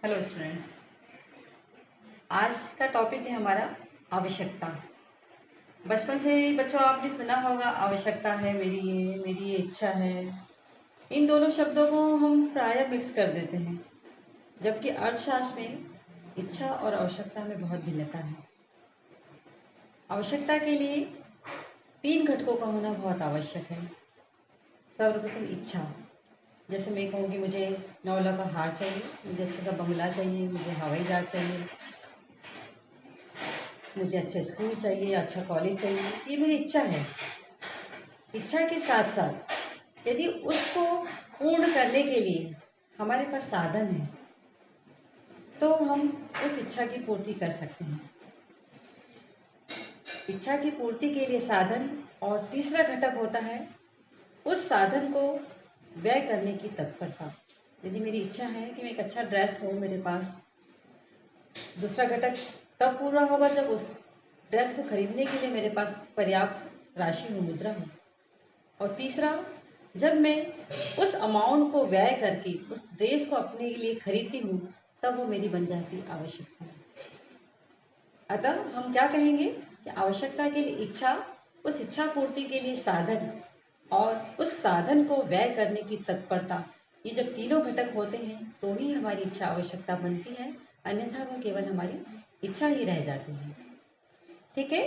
Hello students. आज का topic है हमारा आवश्यकता। बचपन से ही बच्चों आपने सुना होगा, आवश्यकता है मेरी ये इच्छा है। इन दोनों शब्दों को हम प्रायः मिक्स कर देते हैं, जबकि अर्थशास्त्र में इच्छा और आवश्यकता में बहुत भिन्नता है। आवश्यकता के लिए तीन घटकों का होना बहुत आवश्यक है। सर्वप्रथम इच्छा। जैसे मैं कहूँगी मुझे 9 लाख का हार चाहिए, मुझे अच्छा सा बंगला चाहिए, मुझे हवाई जहाज चाहिए, मुझे अच्छे स्कूल चाहिए, अच्छा कॉलेज चाहिए, ये मेरी इच्छा है। इच्छा के साथ साथ यदि उसको पूर्ण करने के लिए हमारे पास साधन है तो हम उस इच्छा की पूर्ति कर सकते हैं। इच्छा की पूर्ति के लिए साधन, और तीसरा घटक होता है उस साधन को व्यय करने की तत्परता। यदि मेरी इच्छा है कि मैं एक अच्छा ड्रेस हो मेरे पास, दूसरा घटक तब पूरा होगा जब उस ड्रेस को खरीदने के लिए मेरे पास पर्याप्त राशि हो, मुद्रा हो। और तीसरा, जब मैं उस अमाउंट को व्यय करके उस ड्रेस को अपने लिए खरीदती हूँ तब वो मेरी बन जाती आवश्यकता। अतः हम क्या कहेंगे कि आवश्यकता के लिए इच्छा, उस इच्छा पूर्ति के लिए साधन और उस साधन को व्यय करने की तत्परता, ये जब तीनों घटक होते हैं तो ही हमारी इच्छा आवश्यकता बनती है, अन्यथा वो केवल हमारी इच्छा ही रह जाती है। ठीक है,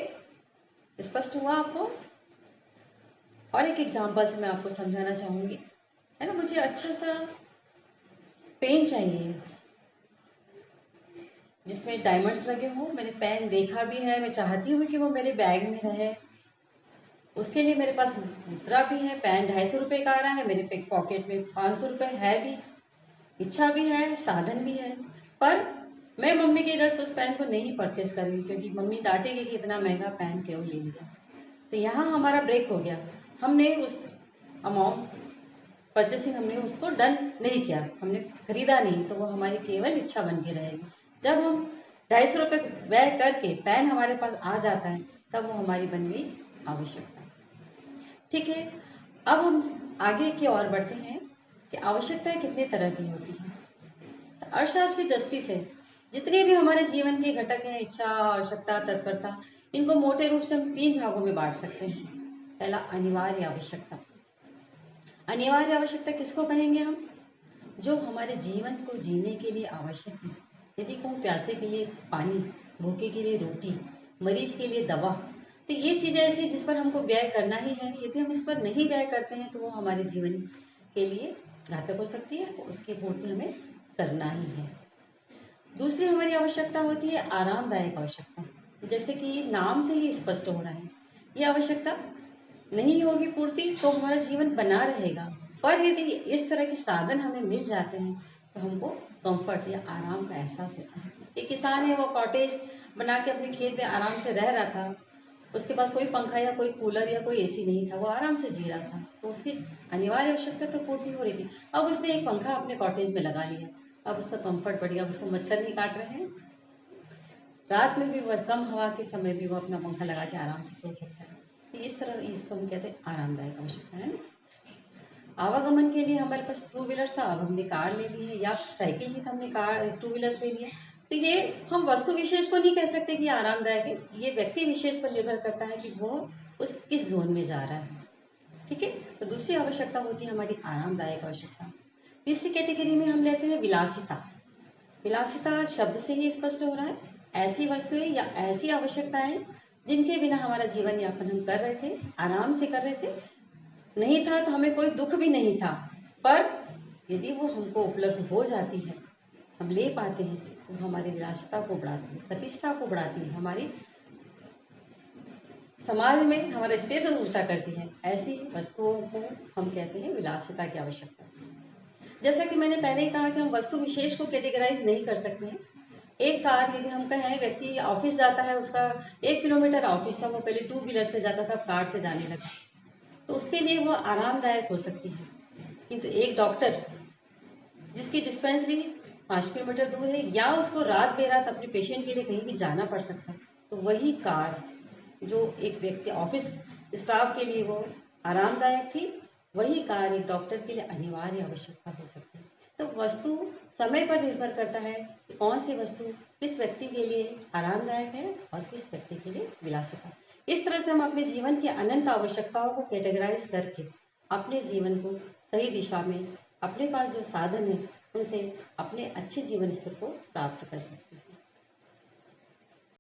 स्पष्ट हुआ आपको? और एक एग्जांपल से मैं आपको समझाना चाहूँगी, है ना। मुझे अच्छा सा पेन चाहिए जिसमें डायमंड्स लगे हों। मैंने पेन देखा भी है, मैं चाहती हूँ कि वो मेरे बैग में रहे। उसके लिए मेरे पास मुद्रा भी है, पेन 250 रुपये का आ रहा है, मेरे पॉकेट में 500 रुपये है भी, इच्छा भी है, साधन भी है। पर मैं मम्मी के डर से उस पेन को नहीं परचेज कर रही, क्योंकि मम्मी डांटेगी कि इतना महंगा पेन क्यों ले लिया। तो यहाँ हमारा ब्रेक हो गया। हमने उस अमाउंट परचेसिंग, हमने उसको डन नहीं किया, हमने खरीदा नहीं, तो वो हमारी केवल इच्छा बन के रहेगी। जब हम 250 रुपये व्यय करके पेन हमारे पास आ जाता है तब वो हमारी बन गई आवश्यकता। ठीक है, अब हम आगे की ओर बढ़ते हैं कि आवश्यकताएं कितने तरह की होती हैं। तो अर्थशास्त्र की दृष्टि से जितने भी हमारे जीवन के घटक हैं, इच्छा, आवश्यकता, तत्परता, इनको मोटे रूप से हम तीन भागों में बांट सकते हैं। पहला, अनिवार्य आवश्यकता। अनिवार्य आवश्यकता किसको कहेंगे हम? जो हमारे जीवन को जीने के लिए आवश्यक है। यदि कहूँ प्यासे के लिए पानी, भूखे के लिए रोटी, मरीज के लिए दवा, तो ये चीज़ें ऐसी जिस पर हमको व्यय करना ही है। यदि हम इस पर नहीं व्यय करते हैं तो वो हमारे जीवन के लिए घातक हो सकती है, उसकी पूर्ति हमें करना ही है। दूसरी हमारी आवश्यकता होती है आरामदायक आवश्यकता। जैसे कि नाम से ही स्पष्ट हो रहा है, ये आवश्यकता नहीं होगी पूर्ति तो हमारा जीवन बना रहेगा, पर यदि इस तरह के साधन हमें मिल जाते हैं तो हमको कंफर्ट या आराम का एहसास होता है। एक किसान है, वो कॉटेज बना के अपने खेत में आराम से रह रहा था। उसके पास कोई पंखा या कोई कूलर या कोई एसी नहीं था, वो आराम से जी रहा था, तो उसकी अनिवार्य आवश्यकता तो पूर्ति हो रही थी। अब उसने एक पंखा अपने कॉटेज में लगा लिया, अब उसका कंफर्ट बढ़ गया, उसको मच्छर नहीं काट रहे हैं, रात में भी वह कम हवा के समय भी वो अपना पंखा लगा के आराम से सो सकता है। तो इस तरह इसको हम कहते हैं आरामदायक आवश्यकता है। आवागमन के लिए हमारे पास टू व्हीलर था, अब हमने कार ले ली है, या साइकिल थी तो हमने कार टू व्हीलर्स ले लिया। तो ये हम वस्तु विशेष को नहीं कह सकते कि आरामदायक है, ये व्यक्ति विशेष पर निर्भर करता है कि वो उस किस जोन में जा रहा है। ठीक है, तो दूसरी आवश्यकता होती है हमारी आरामदायक आवश्यकता। तीसरी कैटेगरी में हम लेते हैं विलासिता। विलासिता शब्द से ही स्पष्ट हो रहा है, ऐसी वस्तुएं या ऐसी आवश्यकताएं जिनके बिना हमारा जीवन यापन हम कर रहे थे, आराम से कर रहे थे, नहीं था तो हमें कोई दुख भी नहीं था, पर यदि वो हमको उपलब्ध हो जाती है, हम ले पाते हैं, तो हमारी विलासिता को बढ़ाती है, प्रतिष्ठा को बढ़ाती है, हमारी समाज में हमारा स्टेटस ऊंचा करती है। ऐसी वस्तुओं को हम कहते हैं विलासिता की आवश्यकता। जैसा कि मैंने पहले ही कहा कि हम वस्तु विशेष को कैटेगराइज नहीं कर सकते हैं। एक कार, यदि हम कहें व्यक्ति ऑफिस जाता है, उसका 1 किलोमीटर ऑफिस था, वो पहले टू व्हीलर से जाता था, अब कार से जाने लगा, तो उसके लिए वो आरामदायक हो सकती है। किंतु एक डॉक्टर जिसकी डिस्पेंसरी 5 किलोमीटर दूर है, या उसको रात बेरात अपने पेशेंट के लिए कहीं भी जाना पड़ सकता है, तो वही कार जो एक व्यक्ति ऑफिस स्टाफ के लिए वो आरामदायक थी, वही कार एक डॉक्टर के लिए अनिवार्य आवश्यकता हो सकती है। तो वस्तु समय पर निर्भर करता है कि कौन सी वस्तु किस व्यक्ति के लिए आरामदायक है और किस व्यक्ति के लिए विलासिता। इस तरह से हम अपने जीवन की अनंत आवश्यकताओं को कैटेगराइज करके अपने जीवन को सही दिशा में अपने पास जो साधन है उनसे अपने अच्छे जीवन स्तर को प्राप्त कर सकते हैं।